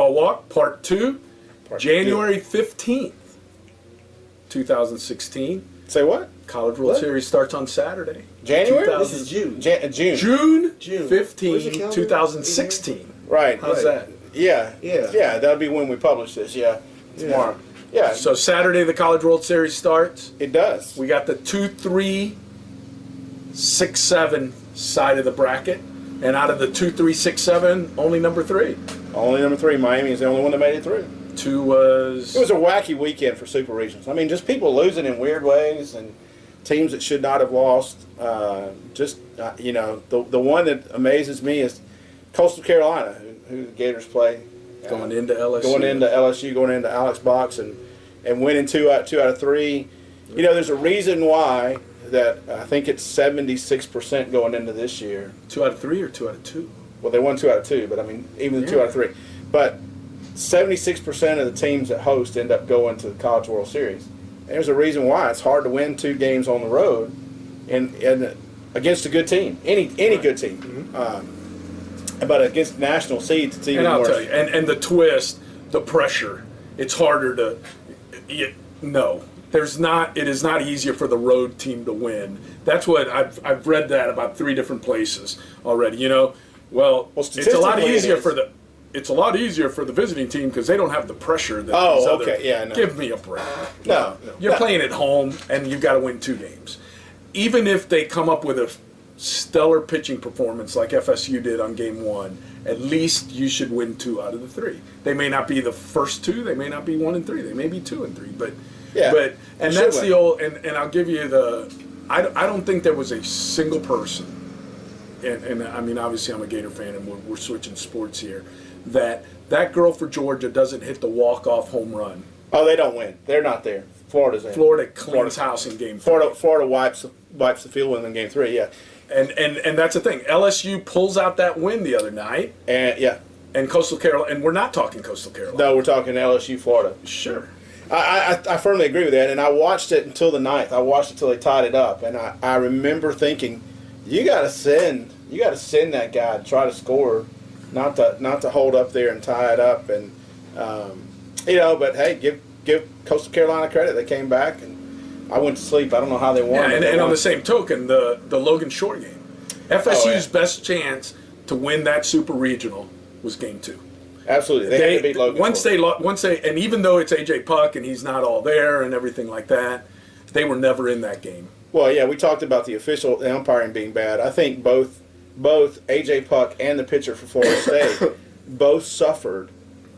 Hardball Walk, Part 2, January 2. 15th, 2016. Say what? College World Series starts on Saturday. January? This is June. June June. 15, 2016. Right. How's that? Yeah. Yeah. Yeah, that'll be when we publish this, tomorrow. Yeah. So Saturday the College World Series starts. It does. We got the 2, 3, 6, 7 side of the bracket. And out of the 2, 3, 6, 7, only number 3. Only number 3. Miami is the only one that made it through. 2 was... It was a wacky weekend for Super Regionals. I mean, just people losing in weird ways and teams that should not have lost. You know, the one that amazes me is Coastal Carolina, who the Gators play. Going into LSU. Going into LSU, going into Alex Box, and winning 2 out of 3. You know, there's a reason why that I think it's 76% going into this year. 2 out of 3 or 2 out of 2? Well, they won 2 out of 2, but I mean, even 2 out of 3. But 76% of the teams that host end up going to the College World Series. And there's a reason why. It's hard to win 2 games on the road and against a good team, any good team. Mm-hmm. But against national seeds, it's even worse. worse. And I'll tell you, and the twist, the pressure, it's harder to no. There's not. It is not easier for the road team to win. That's what I've read that about 3 different places already. You know, well it's a lot easier for the. It's a lot easier for the visiting team because they don't have the pressure that these other. Yeah, no. Give me a break. No. You're playing at home and you've got to win 2 games. Even if they come up with a stellar pitching performance like FSU did on Game 1, at least you should win 2 out of the 3. They may not be the first 2. They may not be 1 and 3. They may be 2 and 3. But that's the old. And I'll give you the. I don't think there was a single person. And I mean, obviously, I'm a Gator fan, and we're switching sports here. That girl for Georgia doesn't hit the walk-off home run. Oh, they don't win. They're not there. Florida's in. Florida cleans house in Game 3. Florida wipes the field win in Game 3. Yeah. And that's the thing. LSU pulls out that win the other night. And Coastal Carolina, and we're not talking Coastal Carolina. No, we're talking LSU, Florida. Sure. I firmly agree with that, and I watched it until the 9th. I watched it until they tied it up, and I remember thinking, you got to send that guy to try to score, not to hold up there and tie it up, and but hey, give Coastal Carolina credit. They came back, and I went to sleep. I don't know how they won. Yeah, and on the same token, the Logan Shore game, FSU's best chance to win that Super Regional was Game 2. Absolutely, they had to beat Logan. Once they, and even though it's AJ Puck and he's not all there and everything like that, they were never in that game. Well, yeah, we talked about the umpiring being bad. I think both AJ Puck and the pitcher for Florida State both suffered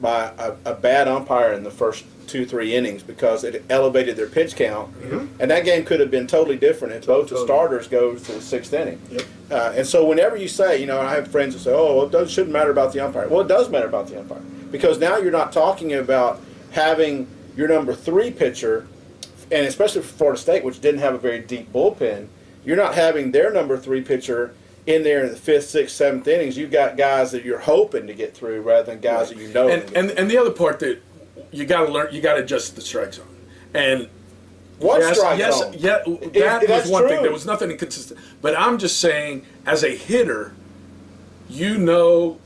by a bad umpire in the first 2-3 innings because it elevated their pitch count, and that game could have been totally different if both the starters go to the 6th inning. Yep. And so whenever you say, I have friends that say, "Oh, it shouldn't matter about the umpire." Well, it does matter about the umpire because now you're not talking about having your number 3 pitcher, and especially for Florida State, which didn't have a very deep bullpen, you're not having their number 3 pitcher in there in the 5th, 6th, 7th innings. You've got guys that you're hoping to get through rather than guys that you know. And the other part that you got to learn, you got to adjust the strike zone. And strike zone? Yeah, that was one true. thing. There was nothing inconsistent. But I'm just saying, as a hitter, you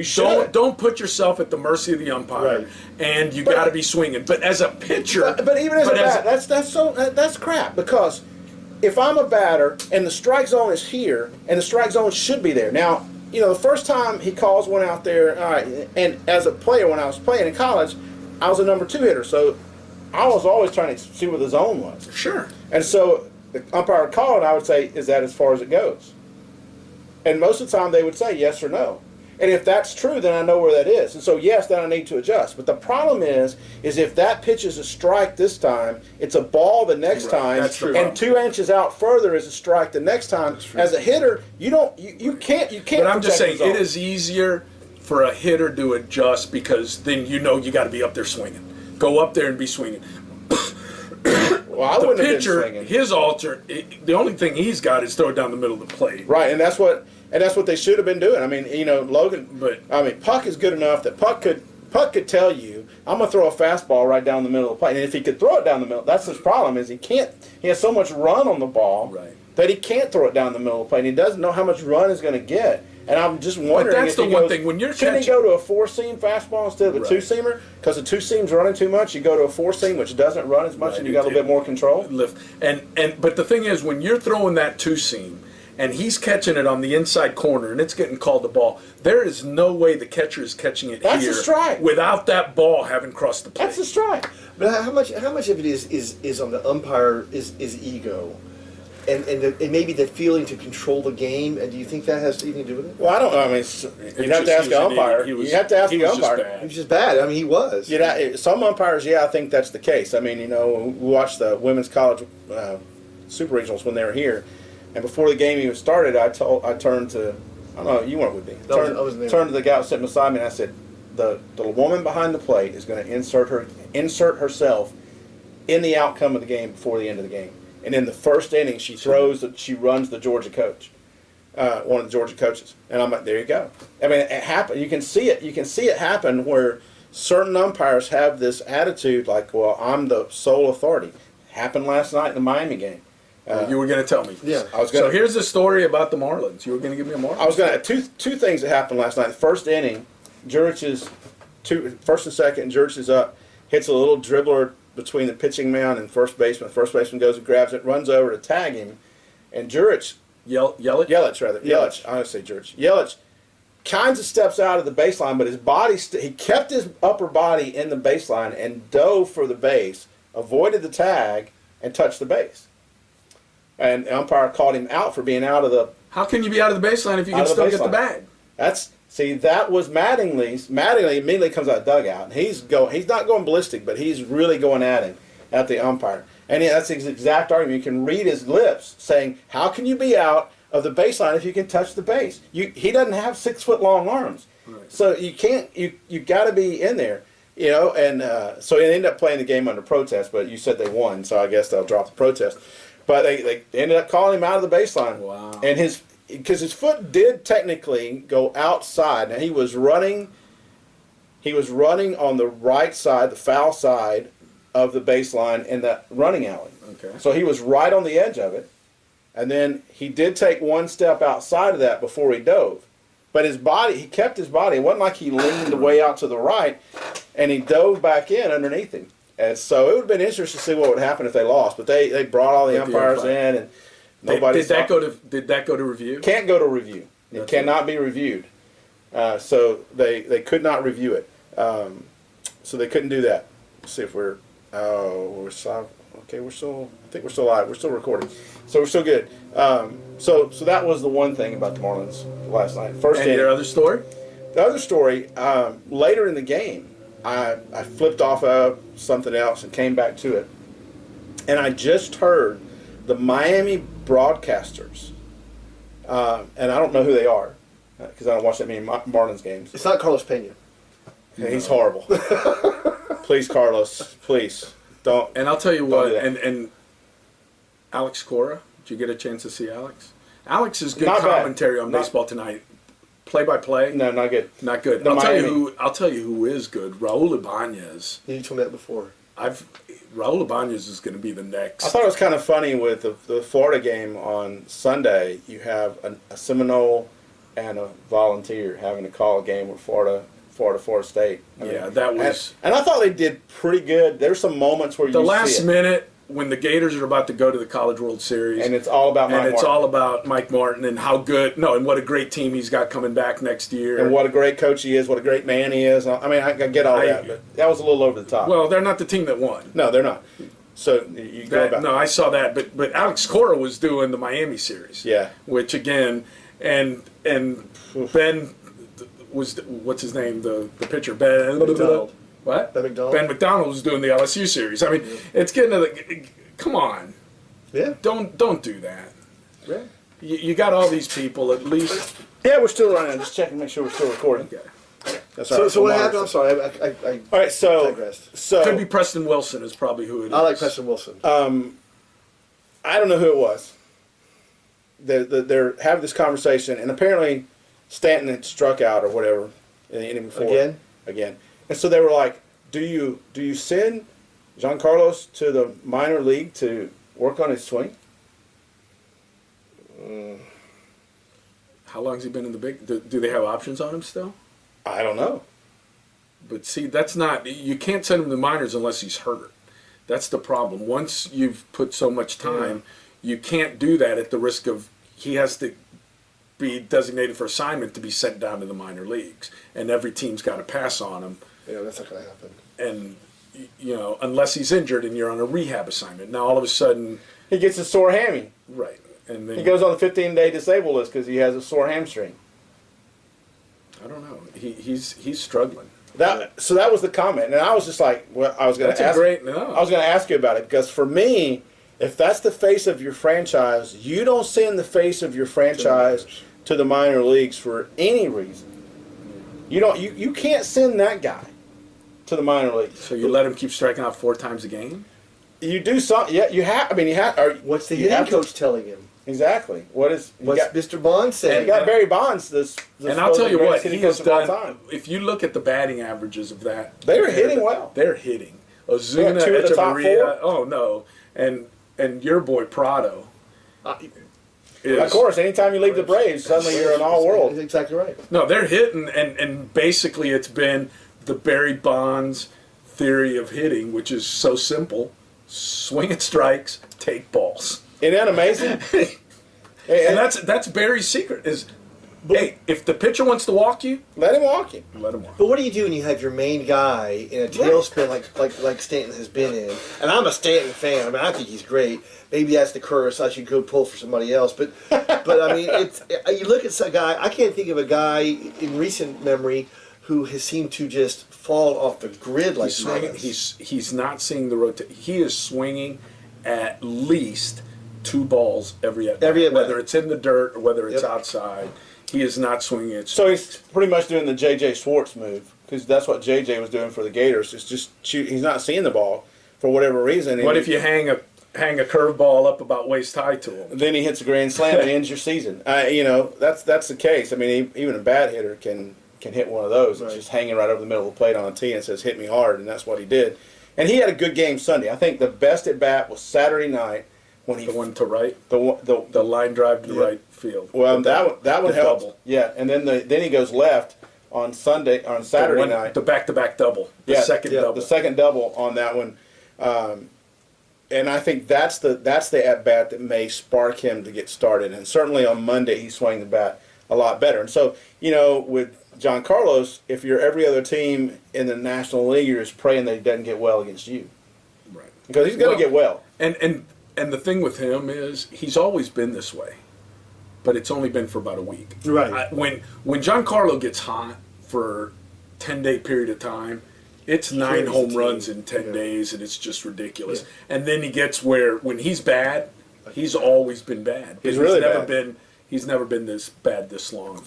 should. Don't put yourself at the mercy of the umpire, and you got to be swinging. But as a pitcher, but even as a batter, that's crap because if I'm a batter and the strike zone is here and the strike zone should be there. Now, the first time he calls one out there, all right, and as a player when I was playing in college, I was a number 2 hitter, so I was always trying to see where the zone was. Sure. And so the umpire would call it, and I would say, is that as far as it goes? And most of the time they would say yes or no. And if that's true, then I know where that is. And so, yes, then I need to adjust. But the problem is if that pitch is a strike this time, it's a ball the next time, That's true. and 2 inches out further is a strike the next time. As a hitter, you can't. But I'm just saying, it is easier for a hitter to adjust because then you got to be up there swinging. Go up there and be swinging. Well, I wouldn't have been swinging. The only thing he's got is throw it down the middle of the plate. Right, and that's what they should have been doing. I mean, Logan. Puck is good enough that Puck could tell you, I'm going to throw a fastball right down the middle of the plate. And if he could throw it down the middle, that's his problem is he can't. He has so much run on the ball that he can't throw it down the middle of the plate. And he doesn't know how much run he's going to get. And I'm just wondering. But that's the one thing when you're shouldn't he go to a 4-seam fastball instead of a 2-seamer? Because the 2-seam's running too much. You go to a 4-seam, which doesn't run as much, and you got a little bit more control. Lift but the thing is, when you're throwing that 2-seam, and he's catching it on the inside corner, and it's getting called the ball, there is no way the catcher is catching it That's here a strike. without that ball having crossed the plate. That's a strike. But how much of it is on the umpire is ego, and maybe the feeling to control the game? And do you think that has anything to do with it? Well, I don't know. I mean, you'd have to ask the umpire. You have to ask the umpire. He was just bad. I mean, he was. Some umpires, I think that's the case. I mean, we watched the women's college super regionals when they were here. And before the game even started, I turned to, I don't know, you weren't with me. I wasn't there. Turned to the guy sitting beside me, and I said, the woman behind the plate is going to insert herself in the outcome of the game before the end of the game. And in the first inning, she runs the Georgia coach, one of the Georgia coaches. And I'm like, there you go. I mean, it happened. You can see it. You can see it happen where certain umpires have this attitude, like, well, I'm the sole authority. It happened last night in the Miami game. You were going to tell me. Yeah. So here's the story about the Marlins. You were going to give me a Marlins. I was going to two things that happened last night. The first inning, Jurich is first and second, and Jurich is up, hits a little dribbler between the pitching mound and first baseman. The first baseman goes and grabs it, runs over to tag him, and Jurich, Yelich, I would say Jurich. Yelich kinds of steps out of the baseline, but his body, he kept his upper body in the baseline and dove for the base, avoided the tag, and touched the base. And the umpire called him out for being out of the. How can you be out of the baseline if you can still get the bag? That was Mattingly's. Mattingly immediately comes out of the dugout, and he's not going ballistic, but he's really going at him, at the umpire. And that's his exact argument. You can read his lips saying, "How can you be out of the baseline if you can touch the base?" He doesn't have 6-foot-long arms, right. So you can't. You got to be in there, And so he ended up playing the game under protest, but you said they won, so I guess they'll drop the protest. But they ended up calling him out of the baseline. Wow. And because his foot did technically go outside. Now he was running on the right side, the foul side of the baseline in that running alley. Okay. So he was right on the edge of it. And then he did take one step outside of that before he dove. But he kept his body. It wasn't like he leaned way out to the right and he dove back in underneath him. And so it would have been interesting to see what would happen if they lost. But they brought all the umpires in, and nobody. Did that go to review? Can't go to review. It cannot be reviewed. So they could not review it. So they couldn't do that. Let's see if we're. Oh, we're still. Okay, I think we're still live. We're still recording. So we're still good. So that was the one thing about the Marlins last night. And your other story? The other story. Later in the game. I flipped off of something else and came back to it. And I just heard the Miami broadcasters, and I don't know who they are, because I don't watch that many Marlins games. It's not Carlos Pena. Yeah, he's horrible. Please, Carlos, please, don't. And I'll tell you what, and Alex Cora, did you get a chance to see Alex? Alex is good commentary on baseball tonight. Play-by-play? No, not good. Not good. I'll tell you who is good. Raul Ibanez. You told me that before. Raul Ibanez is going to be the next. I thought it was kind of funny with the Florida game on Sunday. You have a Seminole and a volunteer having to call a game with Florida State. That was. And I thought they did pretty good. There's some moments where the last minute. When the Gators are about to go to the College World Series. And it's all about Mike Martin and how good, and what a great team he's got coming back next year. And what a great coach he is, what a great man he is. I mean, I get all that, but that was a little over the top. Well, they're not the team that won. No, they're not. So you go about I saw that, but Alex Cora was doing the Miami series. Yeah. Which again, and Ben was, what's his name, the pitcher, Ben McDonald. What? Ben McDonald. Ben McDonald was doing the LSU series. I mean, it's getting to come on. Yeah. Don't do that. Yeah. You got all these people at least. Yeah, we're still running. I'm just checking to make sure we're still recording. Okay. That's so what happened? I'm sorry. I all right, so digressed. Could be Preston Wilson is probably who it is. I like Preston Wilson. I don't know who it was. They're having this conversation, and apparently Stanton had struck out or whatever in the inning before. Again. And so they were like, do you send Giancarlos to the minor league to work on his swing? How long has he been in the big? Do they have options on him still? I don't know. But see, that's not. You can't send him to the minors unless he's hurt. That's the problem. Once you've put so much time, you can't do that at the risk of he has to be designated for assignment to be sent down to the minor leagues, and every team's got to pass on him. Yeah, that's not going to happen. And unless he's injured and you're on a rehab assignment, now all of a sudden He gets a sore hammy. right, and then He goes on the 15-day disabled list because he has a sore hamstring. I don't know. He's struggling. So that was the comment, and I was just like, well, I was going to ask. I was going to ask you about it because for me, if that's the face of your franchise, you don't send the face of your franchise to the minor leagues for any reason. You don't. You can't send that guy to the minor leagues. So you let him keep striking out 4 times a game? You do something. Yeah, you have. I mean, you have. What's the hitting coach telling him? Exactly. What's Mr. Bond saying? You got Barry Bonds. And I'll tell you what, he has done. Time. If you look at the batting averages of that, They're hitting well. They're hitting. Ozuna, 2 of the top 4. Oh no, and your boy Prado. Of course, anytime you leave the Braves, suddenly you're an all-world. That's exactly right. No, they're hitting, and basically it's been the Barry Bonds theory of hitting, which is so simple: swing at strikes, take balls. Isn't that amazing? And that's Barry's secret is, hey, if the pitcher wants to walk you, let him walk you. Let him walk. But what do you do when you have your main guy in a tailspin like Stanton has been in? And I'm a Stanton fan. I mean, I think he's great. Maybe that's the curse. I should go pull for somebody else. But I mean, you look at some guy. I can't think of a guy in recent memory who has seemed to just fall off the grid like swinging. He's not seeing the rotation. He is swinging at least 2 balls every at bat, whether it's in the dirt or whether it's outside. He is not swinging it. So he's pretty much doing the J.J. Swartz move because that's what J.J. was doing for the Gators. It's just shoot. He's not seeing the ball for whatever reason. What if you hang a curveball up about waist high to him? Then he hits a grand slam and ends your season. That's the case. I mean, even a bad hitter can hit one of those. It's just hanging right over the middle of the plate on a tee and says, "Hit me hard," and that's what he did. And he had a good game Sunday. I think the best at bat was Saturday night. When he, the one to right, the line drive to right field. Well, that one helped. Double. Yeah, and then he goes left on Saturday night. The back-to-back double. The second double. The second double on that one, and I think that's the at bat that may spark him to get started. And certainly on Monday he swung the bat a lot better. And so with John Carlos, if you're every other team in the National League, you're just praying that he doesn't get well against you. Right. Because he's going to get well. And the thing with him is he's always been this way, but it's only been for about a week. Right. When Giancarlo gets hot for 10-day period of time, it's 9 home runs in 10 days, and it's just ridiculous. Yeah. And then he gets where when he's bad, he's always been bad. He's really bad. He's never been this bad this long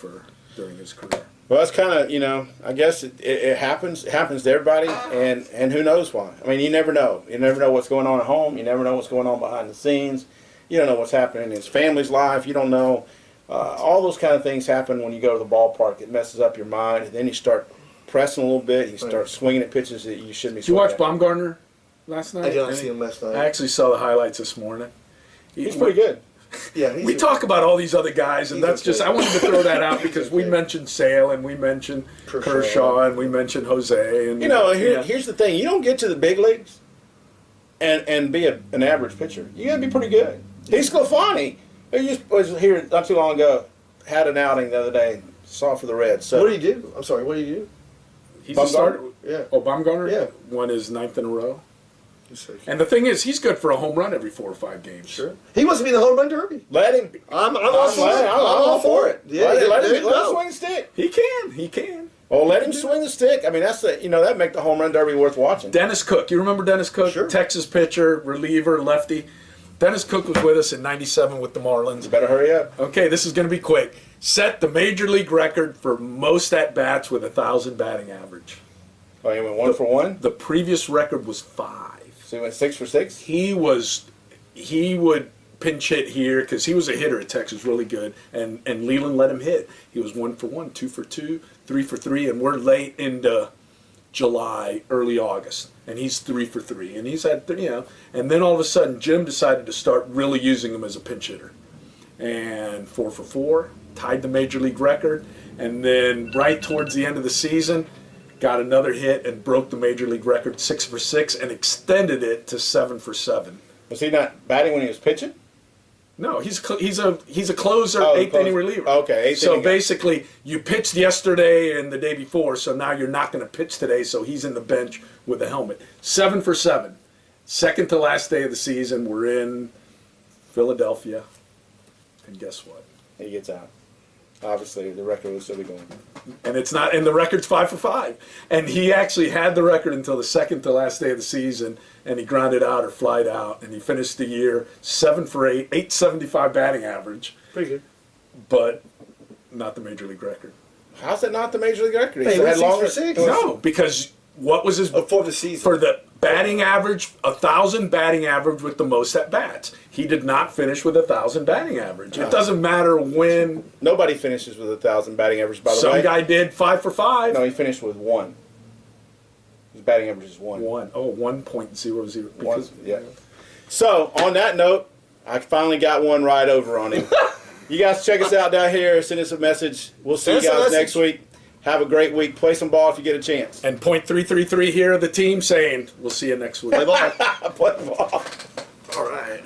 during his career. Well, that's kind of, I guess it happens. It happens to everybody, and who knows why. I mean, you never know. You never know what's going on at home. You never know what's going on behind the scenes. You don't know what's happening in his family's life. You don't know. All those kind of things happen when you go to the ballpark. It messes up your mind, and then you start pressing a little bit. You start swinging at pitches that you shouldn't be swinging at. Did you watch Baumgartner last night? I didn't see him last night. I actually saw the highlights this morning. He's pretty good. Yeah, we talk about all these other guys, and that's just, I wanted to throw that out because we mentioned Sale, and we mentioned Kershaw, and we mentioned Jose. And here's the thing. You don't get to the big leagues and be an average pitcher. You got to be pretty good. He's Sclafani, who just was here not too long ago, had an outing the other day, saw for the Reds. So what did he do? I'm sorry, what did he do? He's a starter. Yeah. Oh, Baumgartner? Yeah. Won his 9th in a row. And the thing is, he's good for a home run every 4 or 5 games. Sure. He wants to be in the home run derby. Let him. I'm all for it. Yeah, let him swing the stick. He can. Oh, let him swing the stick. I mean, that'd make the home run derby worth watching. Dennis Cook. You remember Dennis Cook? Sure. Texas pitcher, reliever, lefty. Dennis Cook was with us in '97 with the Marlins. You better hurry up. Okay, this is going to be quick. Set the major league record for most at-bats with 1,000 batting average. Oh, he went 1 for 1? The previous record was 5. So he went 6 for 6? He would pinch hit here because he was a hitter at Texas, really good, and Leland let him hit. He was 1 for 1, 2 for 2, 3 for 3, and we're late into July, early August, and he's 3 for 3, and he's had, and then all of a sudden Jim decided to start really using him as a pinch hitter, and 4 for 4, tied the major league record, and then right towards the end of the season, got another hit and broke the major league record 6 for 6 and extended it to 7 for 7. Was he not batting when he was pitching? No, he's a closer, eighth inning reliever. Okay, eighth so inning. basically, you pitched yesterday and the day before, so now you're not going to pitch today. So he's in the bench with a helmet. 7 for 7, second to last day of the season. We're in Philadelphia, and guess what? He gets out. Obviously, the record will still be going. And it's not, and the record's 5 for 5. And he actually had the record until the second to last day of the season, and he grounded out or flied out, and he finished the year 7 for 8, 875 batting average, Pretty good. but not the major league record. How's it not the major league record? Hey, He went had 6 longer. for 6. No, because what was his For the season. for the batting average? 1,000 batting average with the most at bats. He did not finish with 1,000 batting average. It doesn't matter when. Nobody finishes with 1,000 batting average. By the Some way, guy did 5 for 5. no, he finished with 1. His batting average is 1. 1.00. One, yeah. So on that note, I finally got one right over on him. You guys check us out down here. Send us a message. We'll see you Send us a guys message. next week. Have a great week. Play some ball if you get a chance. And .333 here of the team saying, we'll see you next week. Play ball. Play ball. All right.